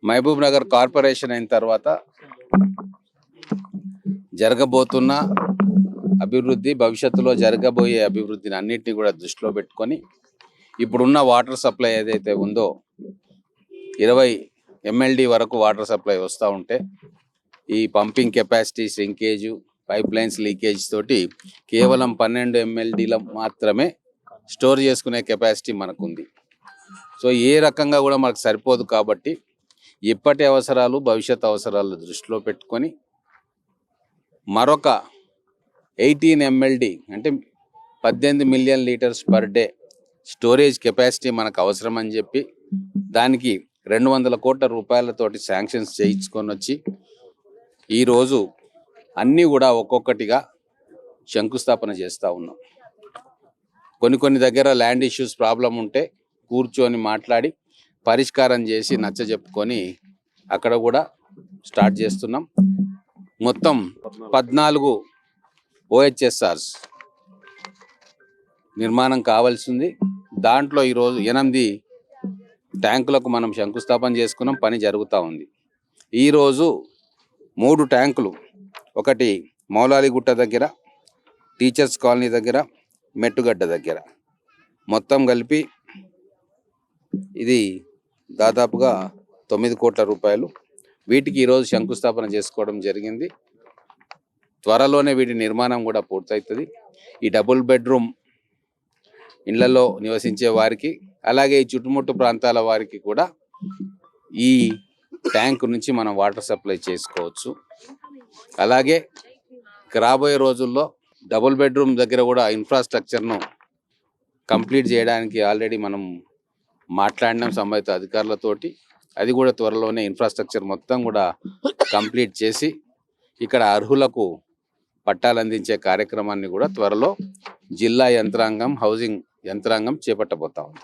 Mahabub Nagar corporation అయిన తర్వాత జరగబోతున్న అభివృద్ధి, భవిష్యత్తులో జరగబోయే అభివృద్ధిని అన్నిటిని కూడా దృష్టిలో పెట్టుకొని ఇప్పుడున్న వాటర్ సప్లై ఏదైతే ఉందో 20 MLD వరకు వాటర్ సప్లై వస్తూ ఉంటే ఈ pumping capacity shrinkage, pipe lines leakage తోటి కేవలం 12 MLDల మాత్రమే స్టోర్ చేసుకునే కెపాసిటీ మనకుంది. సో ఏ రకంగా కూడా మనకు సరిపోదు. కాబట్టి ఇప్పటి అవసరాలు, భవిష్యత్ అవసరాలు దృష్టిలో పెట్టుకొని మరొక 18 MLD అంటే 18 million litres per day storage capacity మనకు అవసరం అని చెప్పి దానికి 200 కోట్ల రూపాయలతోటి శాంక్షన్స్ చేయించుకొని వచ్చి ఈరోజు అన్నీ కూడా ఒక్కొక్కటిగా శంకుస్థాపన చేస్తూ ఉన్నాం. కొన్ని దగ్గర ల్యాండ్ ఇష్యూస్ ప్రాబ్లం ఉంటే కూర్చొని మాట్లాడి పరిష్కారం చేసి నచ్చజెప్పుకొని అక్కడ కూడా స్టార్ట్ చేస్తున్నాం. మొత్తం 14 OHSRs నిర్మాణం కావాల్సింది. దాంట్లో ఈరోజు 8 ట్యాంకులకు మనం శంకుస్థాపన చేసుకున్నాం, పని జరుగుతూ ఉంది. ఈరోజు 3 ట్యాంకులు, ఒకటి మౌలాలిగుట్ట దగ్గర, టీచర్స్ కాలనీ దగ్గర, మెట్టుగడ్డ దగ్గర, మొత్తం కలిపి ఇది దాదాపుగా 9 కోట్ల రూపాయలు. వీటికి ఈరోజు శంకుస్థాపన చేసుకోవడం జరిగింది. త్వరలోనే వీటి నిర్మాణం కూడా పూర్తవుతుంది. ఈ డబుల్ బెడ్రూమ్ ఇళ్లలో నివసించే వారికి, అలాగే ఈ చుట్టుముట్టు ప్రాంతాల వారికి కూడా ఈ ట్యాంక్ నుంచి మనం వాటర్ సప్లై చేసుకోవచ్చు. అలాగే రాబోయే రోజుల్లో డబుల్ బెడ్రూమ్ దగ్గర కూడా ఇన్ఫ్రాస్ట్రక్చర్ను కంప్లీట్ చేయడానికి ఆల్రెడీ మనం మాట్లాడినాం సంబంధిత అధికారులతోటి. అది కూడా త్వరలోనే ఇన్ఫ్రాస్ట్రక్చర్ మొత్తం కూడా కంప్లీట్ చేసి ఇక్కడ అర్హులకు పట్టాలు అందించే కార్యక్రమాన్ని కూడా త్వరలో జిల్లా యంత్రాంగం, హౌసింగ్ యంత్రాంగం చేపట్టబోతా ఉంది.